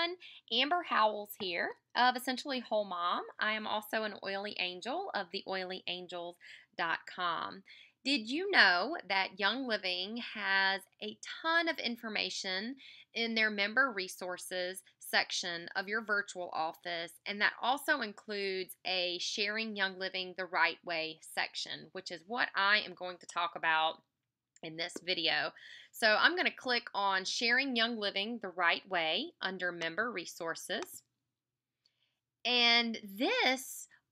everyone. Amber Howells here of Essentially Whole Mom. I am also an oily angel of theoilyangels.com. Did you know that Young Living has a ton of information in their member resources section of your virtual office, and that also includes a Sharing Young Living the Right Way section, which is what I am going to talk about in this video. So I'm going to click on Sharing Young Living the Right Way under Member Resources. And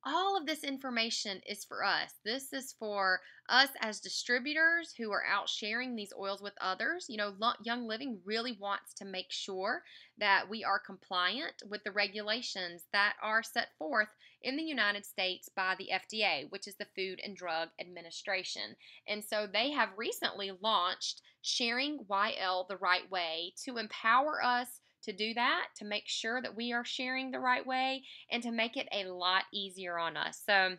all of this information is for us. This is for us as distributors who are out sharing these oils with others. You know, Young Living really wants to make sure that we are compliant with the regulations that are set forth in the United States by the FDA, which is the Food and Drug Administration. And so they have recently launched Sharing YL the Right Way to empower us to do that, to make sure that we are sharing the right way, and to make it a lot easier on us. So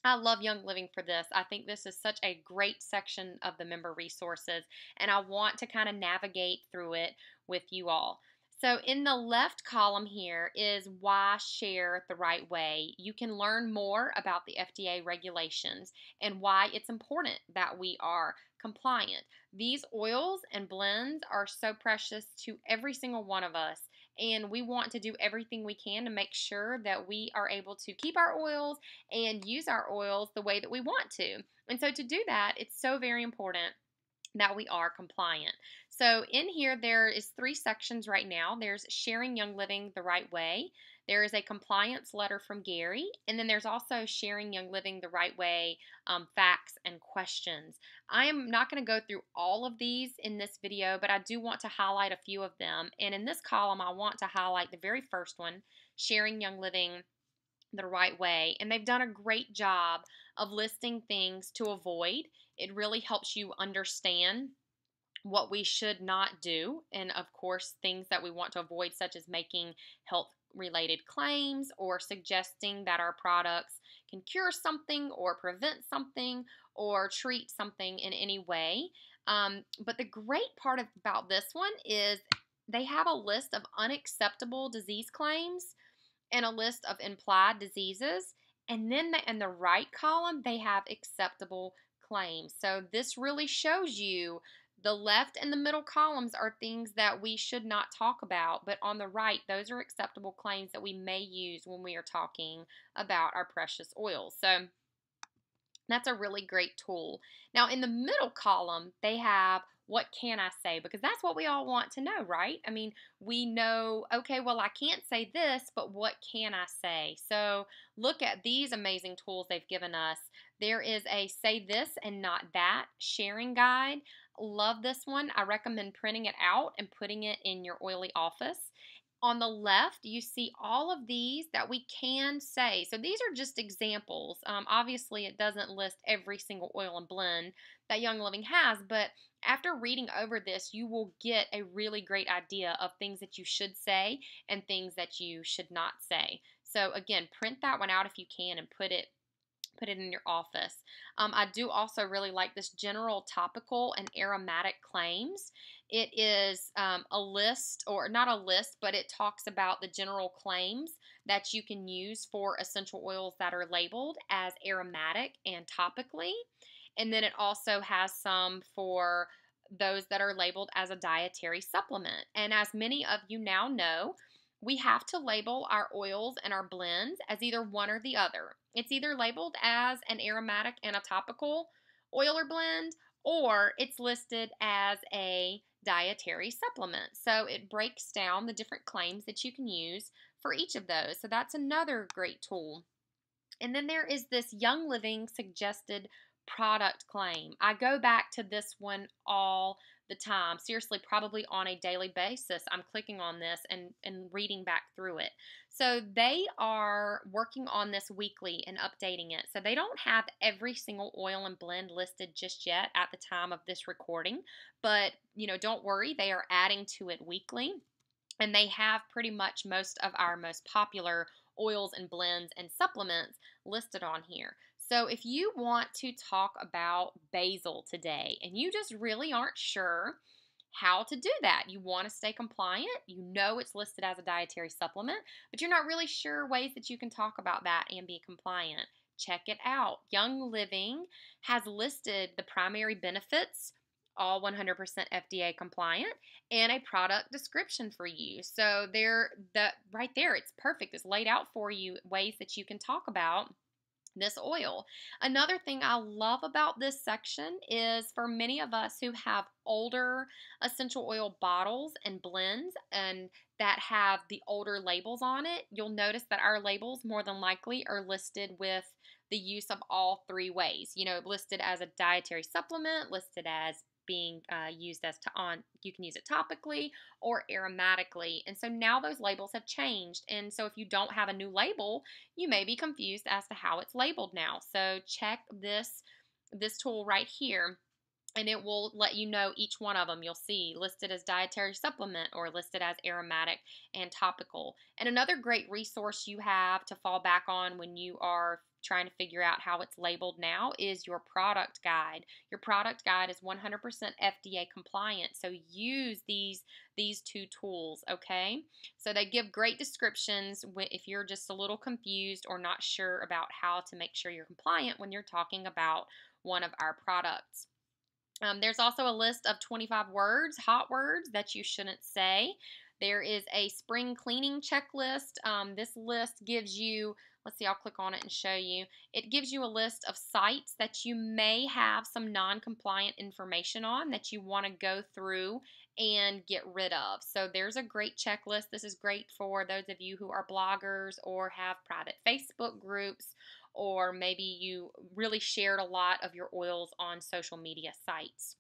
I love Young Living for this. I think this is such a great section of the member resources, and I want to kind of navigate through it with you all. So in the left column here is why share the right way. You can learn more about the FDA regulations and why it's important that we are compliant. These oils and blends are so precious to every single one of us, and we want to do everything we can to make sure that we are able to keep our oils and use our oils the way that we want to. And so to do that, it's so very important that we are compliant. So in here there is 3 sections right now. There's Sharing Young Living the Right Way. There is a compliance letter from Gary, and then there's also Sharing Young Living the Right Way facts and questions. I am not going to go through all of these in this video, but I do want to highlight a few of them. And in this column, I want to highlight the very first one, Sharing Young Living the Right Way. And they've done a great job of listing things to avoid. It really helps you understand what we should not do, and of course things that we want to avoid, such as making health related claims or suggesting that our products can cure something or prevent something or treat something in any way. But the great part about this one is they have a list of unacceptable disease claims and a list of implied diseases, and then in the right column they have acceptable claims. So this really shows you the left and the middle columns are things that we should not talk about, but on the right, those are acceptable claims that we may use when we are talking about our precious oils. So that's a really great tool. Now in the middle column, they have what can I say? Because that's what we all want to know, right? I mean, we know, okay, well, I can't say this, but what can I say? So look at these amazing tools they've given us. There is a say this and not that sharing guide. Love this one. I recommend printing it out and putting it in your oily office. On the left, you see all of these that we can say. So these are just examples. Obviously, it doesn't list every single oil and blend that Young Living has, but after reading over this, you will get a really great idea of things that you should say and things that you should not say. So again, print that one out if you can and put it in your office. I do also really like this general topical and aromatic claims. It is a list, or not a list, but it talks about the general claims that you can use for essential oils that are labeled as aromatic and topically. And then it also has some for those that are labeled as a dietary supplement. And as many of you now know, we have to label our oils and our blends as either one or the other. It's either labeled as an aromatic and a topical oil or blend, or it's listed as a dietary supplement. So it breaks down the different claims that you can use for each of those. So that's another great tool. And then there is this Young Living suggested product claim. I go back to this one all the time. Seriously, probably on a daily basis. I'm clicking on this and reading back through it. So they are working on this weekly and updating it. So they don't have every single oil and blend listed just yet at the time of this recording. But, don't worry, they are adding to it weekly. And they have pretty much most of our most popular oils and blends and supplements listed on here. So if you want to talk about basil today and you just really aren't sure how to do that. You want to stay compliant. You know it's listed as a dietary supplement, but you're not really sure ways that you can talk about that and be compliant. Check it out. Young Living has listed the primary benefits, all 100% FDA compliant, and a product description for you. So there, that right there, it's perfect. It's laid out for you ways that you can talk about this oil. Another thing I love about this section is for many of us who have older essential oil bottles and blends and that have the older labels on it, you'll notice that our labels more than likely are listed with the use of all three ways. Listed as a dietary supplement, listed as being used as you can use it topically or aromatically. And so now those labels have changed. And so if you don't have a new label, you may be confused as to how it's labeled now. So check this tool right here, and it will let you know each one of them. You'll see listed as dietary supplement or listed as aromatic and topical. And another great resource you have to fall back on when you are trying to figure out how it's labeled now is your product guide. Your product guide is 100% FDA compliant, so use these two tools, okay? So they give great descriptions if you're just a little confused or not sure about how to make sure you're compliant when you're talking about one of our products. There's also a list of 25 words, hot words that you shouldn't say. There is a spring cleaning checklist. This list gives you, let's see, I'll click on it and show you. It gives you a list of sites that you may have some non-compliant information on that you want to go through and get rid of. So there's a great checklist. This is great for those of you who are bloggers or have private Facebook groups, or maybe you really shared a lot of your oils on social media sites.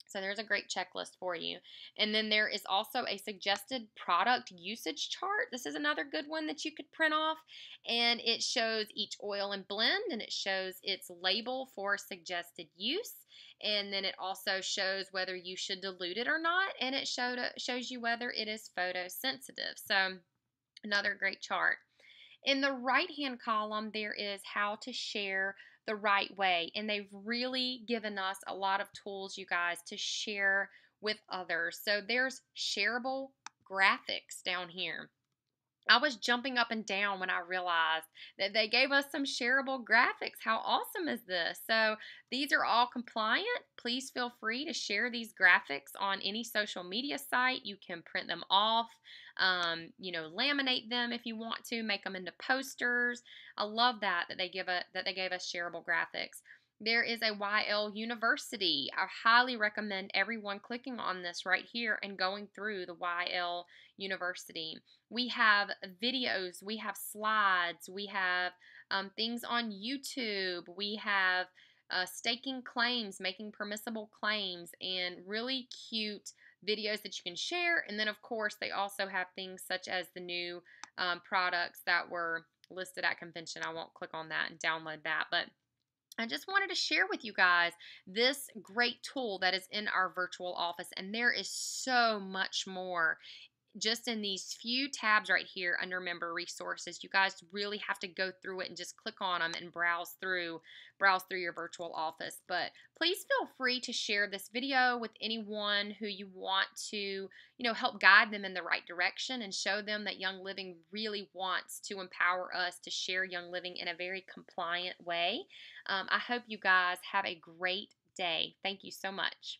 So there's a great checklist for you. And then there is also a suggested product usage chart. This is another good one that you could print off. And it shows each oil and blend, and it shows its label for suggested use. And then it also shows whether you should dilute it or not. And it shows you whether it is photosensitive. So another great chart. In the right-hand column, there is how to share the right way. And they've really given us a lot of tools, you guys, to share with others. So there's shareable graphics down here. I was jumping up and down when I realized that they gave us some shareable graphics. How awesome is this? So these are all compliant. Please feel free to share these graphics on any social media site. You can print them off, laminate them if you want to, make them into posters. I love that they gave us shareable graphics. There is a YL University. I highly recommend everyone clicking on this right here and going through the YL University. We have videos, we have slides, we have things on YouTube, we have staking claims, making permissible claims, and really cute videos that you can share. And then, of course, they also have things such as the new products that were listed at convention. I won't click on that and download that, but I just wanted to share with you guys this great tool that is in our virtual office, and there is so much more just in these few tabs right here under member resources. You guys really have to go through it and just click on them and browse through your virtual office. But please feel free to share this video with anyone who you want to, help guide them in the right direction and show them that Young Living really wants to empower us to share Young Living in a very compliant way. I hope you guys have a great day. Thank you so much.